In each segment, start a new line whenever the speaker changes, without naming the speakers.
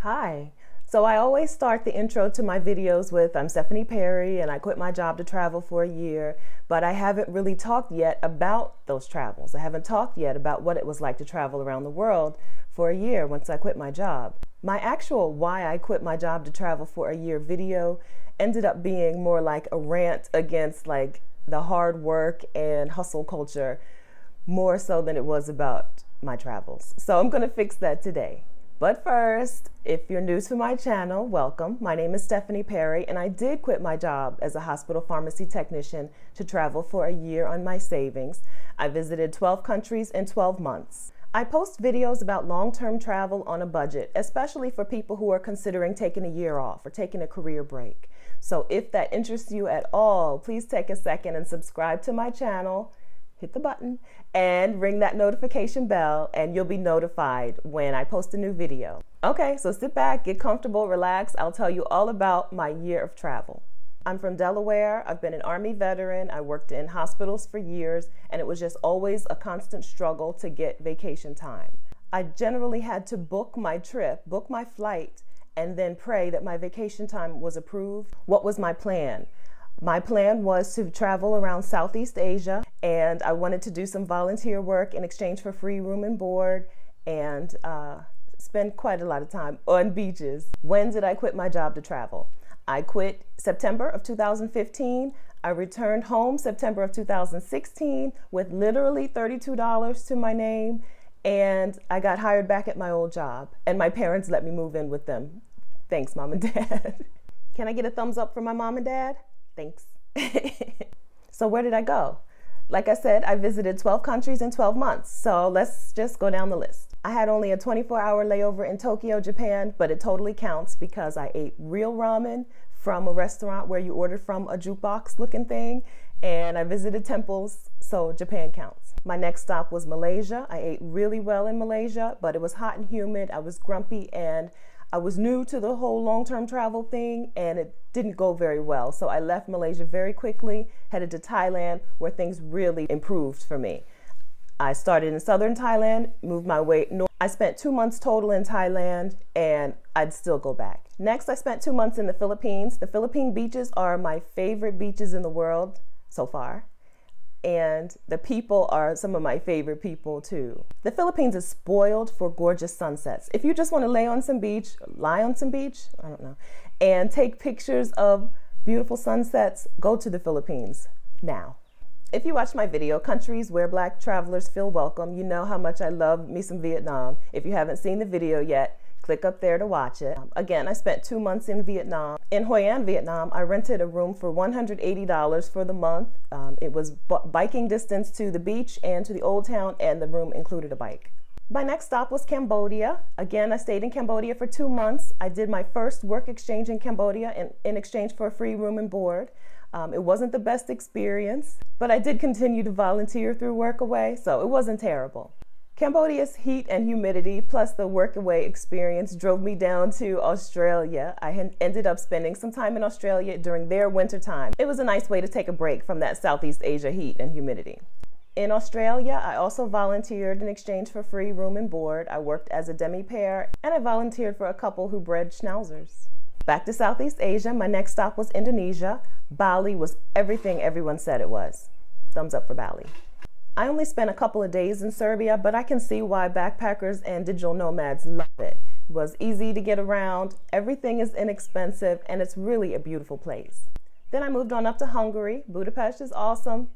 Hi. So I always start the intro to my videos with I'm Stephanie Perry and I quit my job to travel for a year, but I haven't really talked yet about those travels. I haven't talked yet about what it was like to travel around the world for a year once I quit my job. My actual why I quit my job to travel for a year video ended up being more like a rant against the hard work and hustle culture, more so than it was about my travels. So I'm going to fix that today. But first, if you're new to my channel, welcome. My name is Stephanie Perry, and I did quit my job as a hospital pharmacy technician to travel for a year on my savings. I visited 12 countries in 12 months. I post videos about long-term travel on a budget, especially for people who are considering taking a year off or taking a career break. So if that interests you at all, please take a second and subscribe to my channel. Hit the button and ring that notification bell and you'll be notified when I post a new video. Okay, so sit back, get comfortable, relax. I'll tell you all about my year of travel. I'm from Delaware. I've been an Army veteran. I worked in hospitals for years, and it was just always a constant struggle to get vacation time. I generally had to book my trip, book my flight, and then pray that my vacation time was approved. What was my plan? My plan was to travel around Southeast Asia, and I wanted to do some volunteer work in exchange for free room and board and spend quite a lot of time on beaches. When did I quit my job to travel? I quit September of 2015. I returned home September of 2016 with literally $32 to my name, and I got hired back at my old job, and my parents let me move in with them. Thanks, Mom and Dad. Can I get a thumbs up from my mom and dad? Thanks. So where did I go? Like I said, I visited 12 countries in 12 months. So let's just go down the list. I had only a 24-hour layover in Tokyo, Japan, but it totally counts because I ate real ramen from a restaurant where you order from a jukebox looking thing, and I visited temples, so Japan counts. My next stop was Malaysia. I ate really well in Malaysia, but it was hot and humid. I was grumpy, and I was new to the whole long-term travel thing, and it didn't go very well. So I left Malaysia very quickly, headed to Thailand, where things really improved for me. I started in southern Thailand, moved my way north. I spent 2 months total in Thailand, and I'd still go back. Next, I spent 2 months in the Philippines. The Philippine beaches are my favorite beaches in the world so far. And the people are some of my favorite people too. The Philippines is spoiled for gorgeous sunsets. If you just want to lie on some beach, I don't know, and take pictures of beautiful sunsets, go to the Philippines now. If you watch my video, Countries Where Black Travelers Feel Welcome, you know how much I love me some Vietnam. If you haven't seen the video yet, click up there to watch it. Again, I spent 2 months in Vietnam. In Hoi An, Vietnam, I rented a room for $180 for the month. It was biking distance to the beach and to the old town, and the room included a bike. My next stop was Cambodia. Again, I stayed in Cambodia for 2 months. I did my first work exchange in Cambodia in exchange for a free room and board. It wasn't the best experience, but I did continue to volunteer through Workaway, so it wasn't terrible. Cambodia's heat and humidity plus the workaway experience drove me down to Australia. I ended up spending some time in Australia during their winter time. It was a nice way to take a break from that Southeast Asia heat and humidity. In Australia, I also volunteered in exchange for free room and board. I worked as a demi-pair, and I volunteered for a couple who bred schnauzers. Back to Southeast Asia, my next stop was Indonesia. Bali was everything everyone said it was. Thumbs up for Bali. I only spent a couple of days in Serbia, but I can see why backpackers and digital nomads love it. It was easy to get around, everything is inexpensive, and it's really a beautiful place. Then I moved on up to Hungary. Budapest is awesome,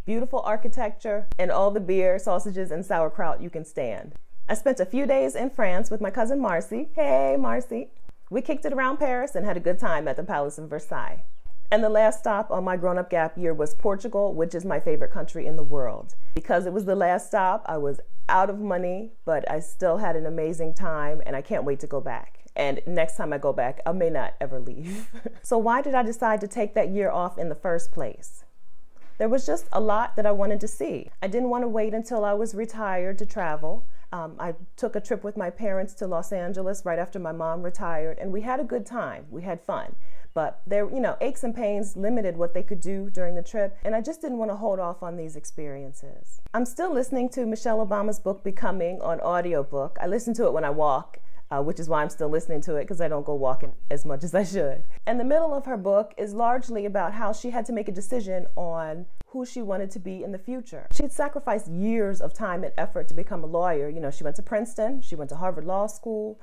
beautiful architecture, and all the beer, sausages, and sauerkraut you can stand. I spent a few days in France with my cousin Marcy. Hey, Marcy. We kicked it around Paris and had a good time at the Palace of Versailles. And the last stop on my grown-up gap year was Portugal, which is my favorite country in the world. Because it was the last stop, I was out of money, but I still had an amazing time, and I can't wait to go back. And next time I go back, I may not ever leave. So why did I decide to take that year off in the first place? There was just a lot that I wanted to see. I didn't want to wait until I was retired to travel. I took a trip with my parents to Los Angeles right after my mom retired, and we had a good time. We had fun. But there, aches and pains limited what they could do during the trip, and I just didn't want to hold off on these experiences. I'm still listening to Michelle Obama's book, Becoming, on audiobook. I listen to it when I walk. which is why I'm still listening to it, because I don't go walking as much as I should. And the middle of her book is largely about how she had to make a decision on who she wanted to be in the future. She'd sacrificed years of time and effort to become a lawyer. You know, she went to Princeton, she went to Harvard Law School,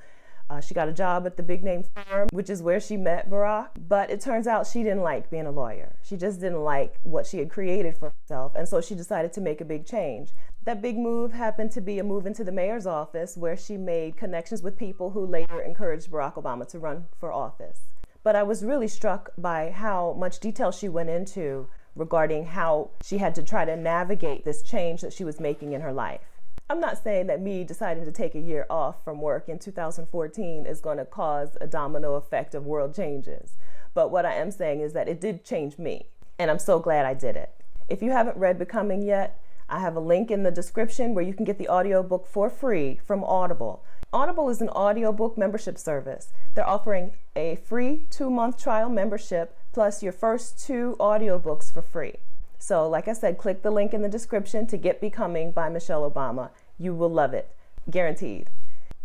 she got a job at the big name firm, which is where she met Barack. But it turns out she didn't like being a lawyer. She just didn't like what she had created for herself. And so she decided to make a big change. That big move happened to be a move into the mayor's office, where she made connections with people who later encouraged Barack Obama to run for office. But I was really struck by how much detail she went into regarding how she had to try to navigate this change that she was making in her life. I'm not saying that me deciding to take a year off from work in 2014 is going to cause a domino effect of world changes. But what I am saying is that it did change me, and I'm so glad I did it. If you haven't read Becoming yet, I have a link in the description where you can get the audiobook for free from Audible. Audible is an audiobook membership service. They're offering a free 2-month trial membership plus your first 2 audiobooks for free. So like I said, click the link in the description to get Becoming by Michelle Obama. You will love it, guaranteed.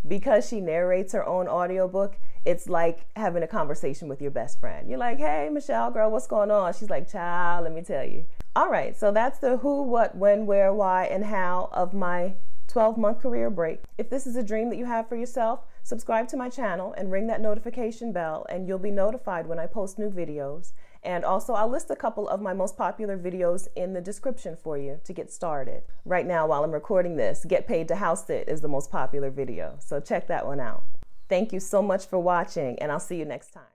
Because she narrates her own audiobook, it's like having a conversation with your best friend. You're like, hey, Michelle, girl, what's going on? She's like, child, let me tell you. All right, so that's the who, what, when, where, why, and how of my 12-month career break. If this is a dream that you have for yourself, subscribe to my channel and ring that notification bell, and you'll be notified when I post new videos. And also, I'll list a couple of my most popular videos in the description for you to get started. Right now, while I'm recording this, Get Paid to House Sit is the most popular video, so check that one out. Thank you so much for watching, and I'll see you next time.